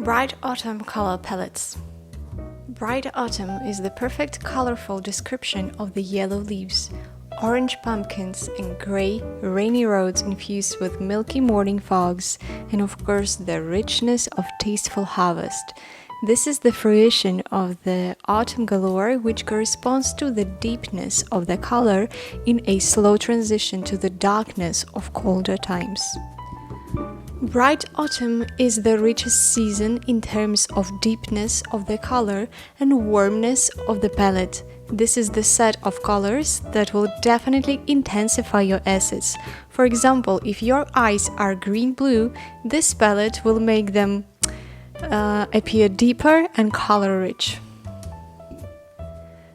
Bright autumn color palettes. Bright autumn is the perfect colorful description of the yellow leaves, orange pumpkins, and gray, rainy roads infused with milky morning fogs, and of course the richness of tasteful harvest. This is the fruition of the autumn galore, which corresponds to the deepness of the color in a slow transition to the darkness of colder times. Bright autumn is the richest season in terms of deepness of the color and warmness of the palette. This is the set of colors that will definitely intensify your assets. For example, if your eyes are green-blue, this palette will make them appear deeper and color-rich.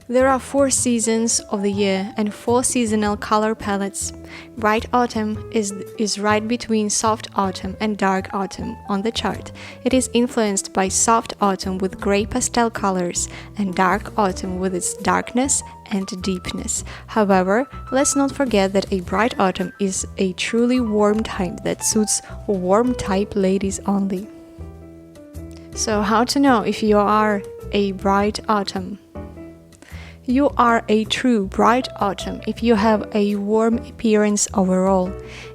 There are 4 seasons of the year and 4 seasonal color palettes. Bright autumn is right between soft autumn and dark autumn on the chart. It is influenced by soft autumn with gray pastel colors and dark autumn with its darkness and deepness. However, let's not forget that a bright autumn is a truly warm type that suits warm type ladies only. So how to know if you are a bright autumn? You are a true bright autumn if you have a warm appearance overall,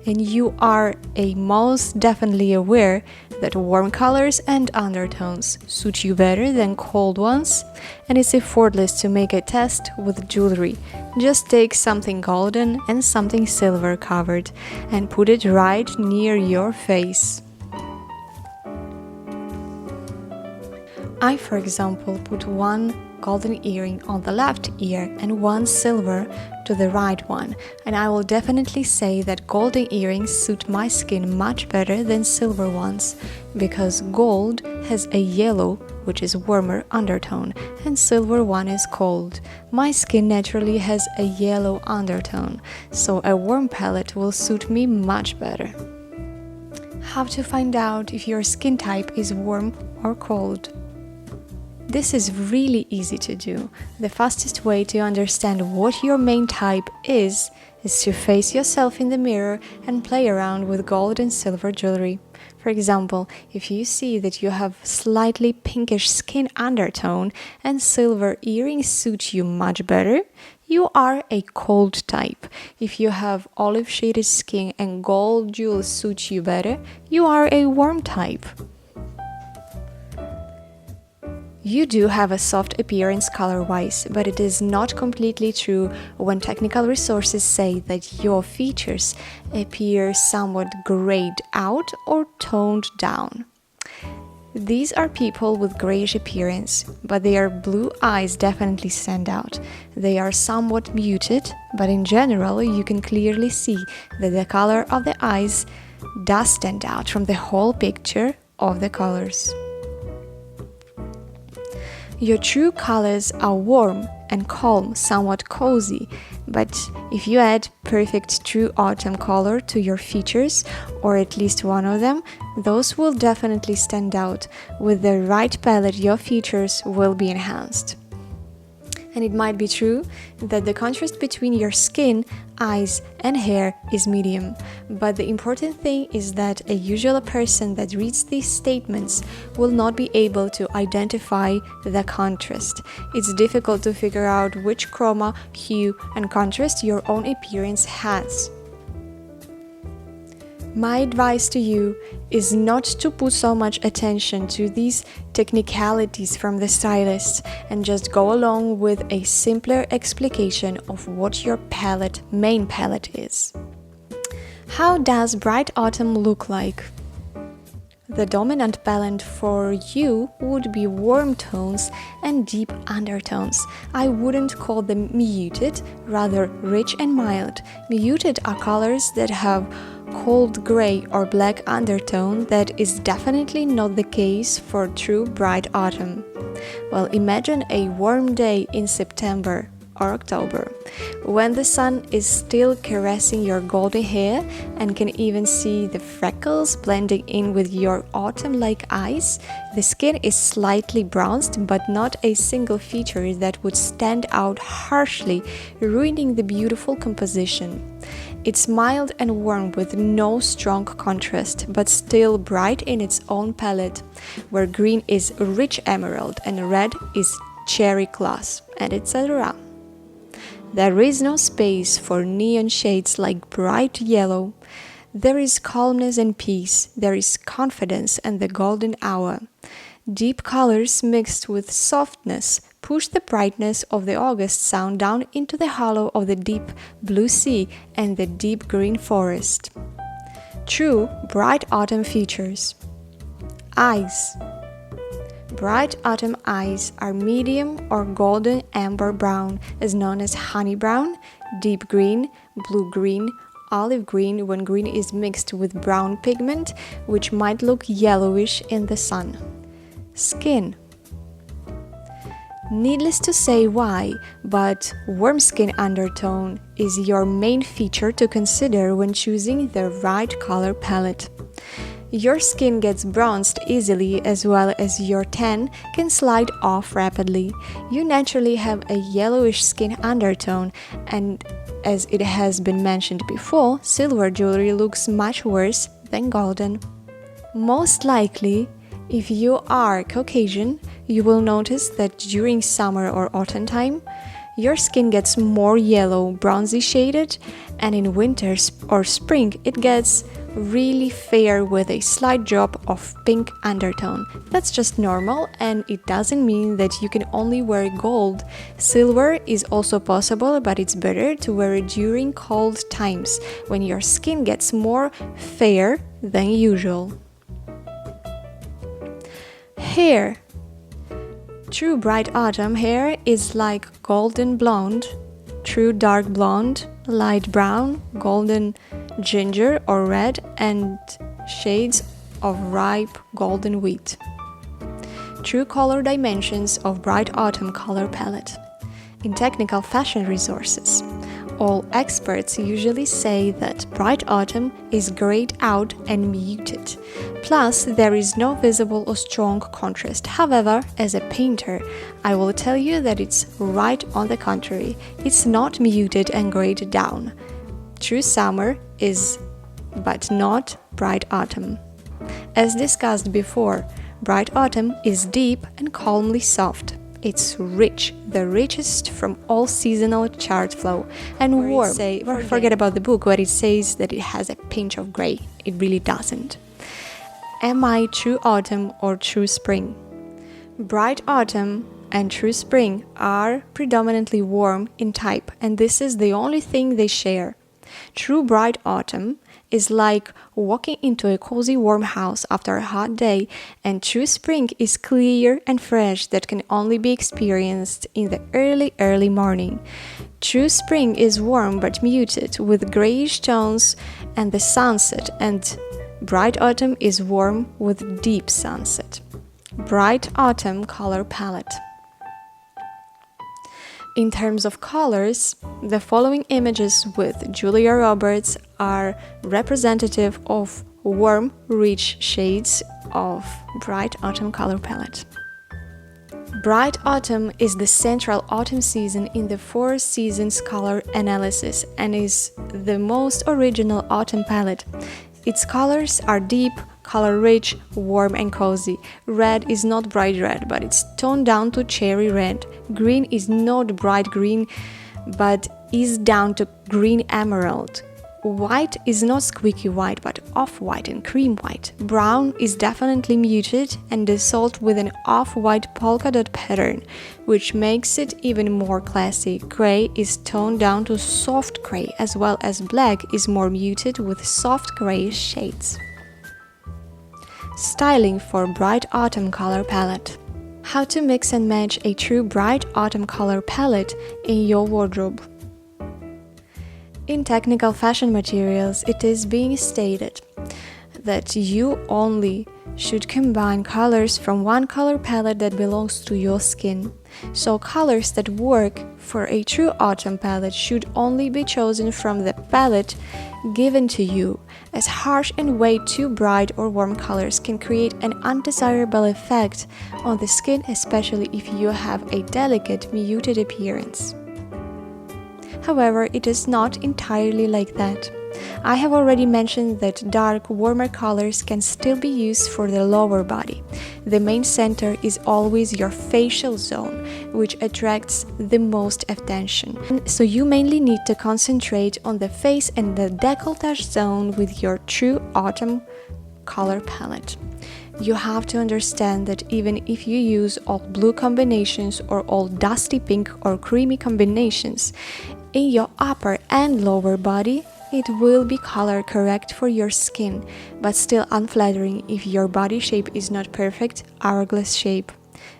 and you are most definitely aware that warm colors and undertones suit you better than cold ones, and it's effortless to make a test with jewelry. Just take something golden and something silver covered and put it right near your face. I, for example, put one golden earring on the left ear and one silver to the right one, and I will definitely say that golden earrings suit my skin much better than silver ones, because gold has a yellow, which is warmer undertone, and silver one is cold. My skin naturally has a yellow undertone, so a warm palette will suit me much better. How to find out if your skin type is warm or cold? This is really easy to do. The fastest way to understand what your main type is to face yourself in the mirror and play around with gold and silver jewelry. For example, if you see that you have slightly pinkish skin undertone and silver earrings suit you much better, you are a cold type. If you have olive shaded skin and gold jewels suit you better, you are a warm type. You do have a soft appearance color-wise, but it is not completely true when technical resources say that your features appear somewhat grayed out or toned down. These are people with grayish appearance, but their blue eyes definitely stand out. They are somewhat muted, but in general you can clearly see that the color of the eyes does stand out from the whole picture of the colors. Your true colors are warm and calm, somewhat cozy, but if you add perfect true autumn color to your features, or at least one of them, those will definitely stand out. With the right palette, your features will be enhanced. And it might be true that the contrast between your skin, eyes, and hair is medium. But the important thing is that a usual person that reads these statements will not be able to identify the contrast. It's difficult to figure out which chroma, hue, and contrast your own appearance has. My advice to you is not to put so much attention to these technicalities from the stylist and just go along with a simpler explication of what your main palette is. How does bright autumn look like? The dominant palette for you would be warm tones and deep undertones. I wouldn't call them muted, rather rich and mild. Muted are colors that have cold gray or black undertone. That is definitely not the case for true bright autumn. Well, imagine a warm day in September or October. When the sun is still caressing your golden hair and can even see the freckles blending in with your autumn-like eyes, the skin is slightly bronzed, but not a single feature that would stand out harshly, ruining the beautiful composition. It's mild and warm with no strong contrast, but still bright in its own palette, where green is rich emerald and red is cherry gloss, and etc. There is no space for neon shades like bright yellow. There is calmness and peace, there is confidence and the golden hour. Deep colors mixed with softness push the brightness of the August sun down into the hollow of the deep blue sea and the deep green forest. True bright autumn features. Eyes. Bright autumn eyes are medium or golden amber brown, as known as honey brown, deep green, blue-green, olive green when green is mixed with brown pigment, which might look yellowish in the sun. Skin. Needless to say why, but warm skin undertone is your main feature to consider when choosing the right color palette. Your skin gets bronzed easily as well as your tan can slide off rapidly. You naturally have a yellowish skin undertone, and as it has been mentioned before, silver jewelry looks much worse than golden. Most likely, if you are Caucasian, you will notice that during summer or autumn time, your skin gets more yellow, bronzy shaded, and in winter or spring it gets really fair with a slight drop of pink undertone. That's just normal, and it doesn't mean that you can only wear gold. Silver is also possible, but it's better to wear it during cold times when your skin gets more fair than usual. Hair. True bright autumn hair is like golden blonde, true dark blonde, light brown, golden ginger or red, and shades of ripe golden wheat. True color dimensions of bright autumn color palette. In technical fashion resources, all experts usually say that bright autumn is grayed out and muted. Plus, there is no visible or strong contrast. However, as a painter, I will tell you that it's right on the contrary. It's not muted and grayed down. True summer is, but not bright autumn. As discussed before, bright autumn is deep and calmly soft. It's rich, the richest from all seasonal chart flow, and warm. Forget about the book where it says that it has a pinch of gray. It really doesn't. Am I true autumn or true spring? Bright autumn and true spring are predominantly warm in type, and this is the only thing they share. True bright autumn is like walking into a cozy warm house after a hot day, and true spring is clear and fresh that can only be experienced in the early morning. True spring is warm but muted with grayish tones and the sunset, and bright autumn is warm with deep sunset. Bright autumn color palette. In terms of colors, the following images with Julia Roberts are representative of warm, rich shades of bright autumn color palette. Bright autumn is the central autumn season in the Four Seasons color analysis and is the most original autumn palette. Its colors are deep, color-rich, warm and cozy. Red is not bright red, but it's toned down to cherry red. Green is not bright green, but is down to green emerald. White is not squeaky white, but off-white and cream white. Brown is definitely muted and dissolved with an off-white polka dot pattern, which makes it even more classy. Gray is toned down to soft gray, as well as black is more muted with soft grayish shades. Styling for bright autumn color palette. How to mix and match a true bright autumn color palette in your wardrobe. In technical fashion materials, it is being stated that you only should combine colors from one color palette that belongs to your skin. So colors that work for a true autumn palette should only be chosen from the palette given to you, as harsh and way too bright or warm colors can create an undesirable effect on the skin, especially if you have a delicate, muted appearance. However, it is not entirely like that. I have already mentioned that dark, warmer colors can still be used for the lower body. The main center is always your facial zone, which attracts the most attention. So you mainly need to concentrate on the face and the décolletage zone with your true autumn color palette. You have to understand that even if you use all blue combinations or all dusty pink or creamy combinations, in your upper and lower body, it will be color correct for your skin, but still unflattering if your body shape is not perfect hourglass shape.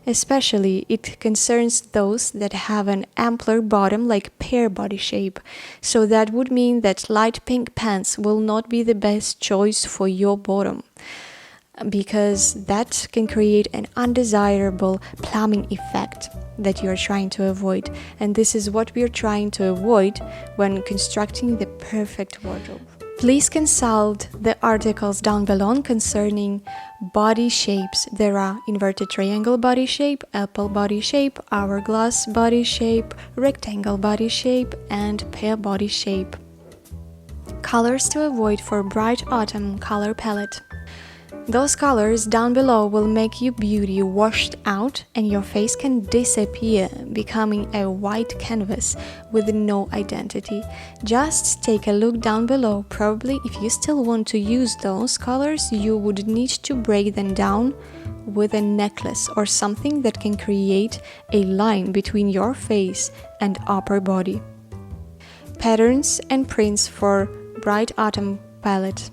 Especially, it concerns those that have an ampler bottom like pear body shape. So that would mean that light pink pants will not be the best choice for your bottom, because that can create an undesirable plumbing effect that you are trying to avoid, and this is what we are trying to avoid when constructing the perfect wardrobe. Please consult the articles down below concerning body shapes. There are inverted triangle body shape, apple body shape, hourglass body shape, rectangle body shape, and pear body shape. Colors to avoid for bright autumn color palette. Those colors down below will make your beauty washed out and your face can disappear, becoming a white canvas with no identity. Just take a look down below. Probably if you still want to use those colors, you would need to break them down with a necklace or something that can create a line between your face and upper body. Patterns and prints for bright autumn palette.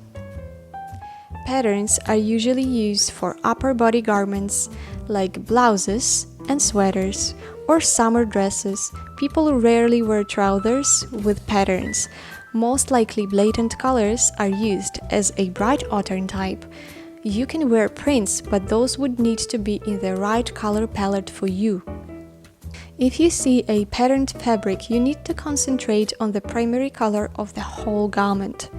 Patterns are usually used for upper body garments like blouses and sweaters or summer dresses. People rarely wear trousers with patterns. Most likely blatant colors are used as a bright autumn type. You can wear prints, but those would need to be in the right color palette for you. If you see a patterned fabric, you need to concentrate on the primary color of the whole garment.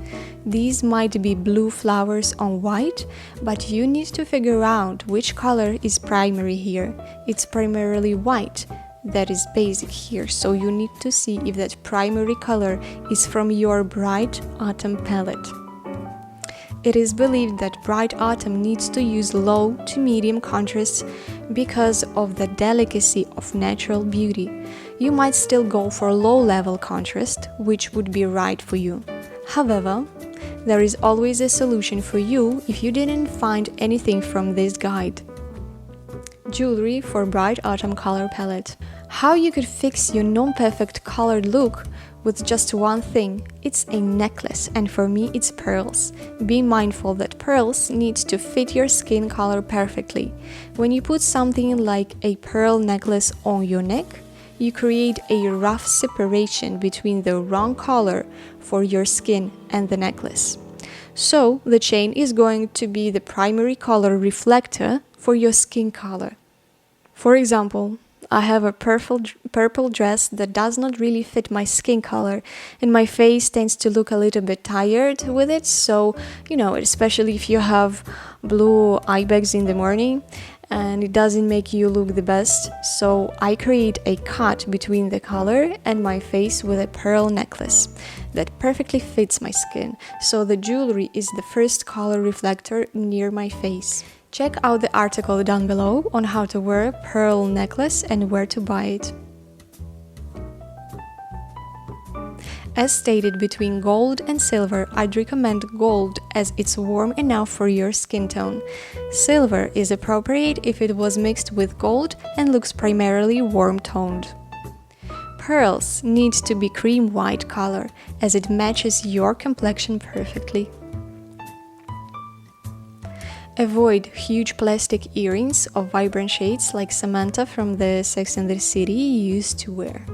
These might be blue flowers on white, but you need to figure out which color is primary here. It's primarily white that is basic here, so you need to see if that primary color is from your bright autumn palette. It is believed that bright autumn needs to use low to medium contrast because of the delicacy of natural beauty. You might still go for low-level contrast, which would be right for you. However, there is always a solution for you if you didn't find anything from this guide. Jewelry for bright autumn color palette. How you could fix your non-perfect colored look with just one thing. It's a necklace, and for me it's pearls. Be mindful that pearls need to fit your skin color perfectly. When you put something like a pearl necklace on your neck, you create a rough separation between the wrong color for your skin and the necklace. So the chain is going to be the primary color reflector for your skin color. For example, I have a purple dress that does not really fit my skin color, and my face tends to look a little bit tired with it, so, especially if you have blue eye bags in the morning, and it doesn't make you look the best, so I create a cut between the color and my face with a pearl necklace that perfectly fits my skin, so the jewelry is the first color reflector near my face. Check out the article down below on how to wear a pearl necklace and where to buy it. As stated, between gold and silver, I'd recommend gold as it's warm enough for your skin tone. Silver is appropriate if it was mixed with gold and looks primarily warm-toned. Pearls need to be cream white color as it matches your complexion perfectly. Avoid huge plastic earrings of vibrant shades like Samantha from the Sex and the City used to wear.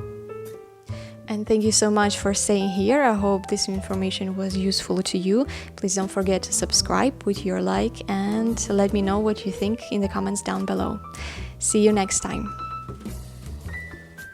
And thank you so much for staying here. I hope this information was useful to you. Please don't forget to subscribe with your like and let me know what you think in the comments down below. See you next time.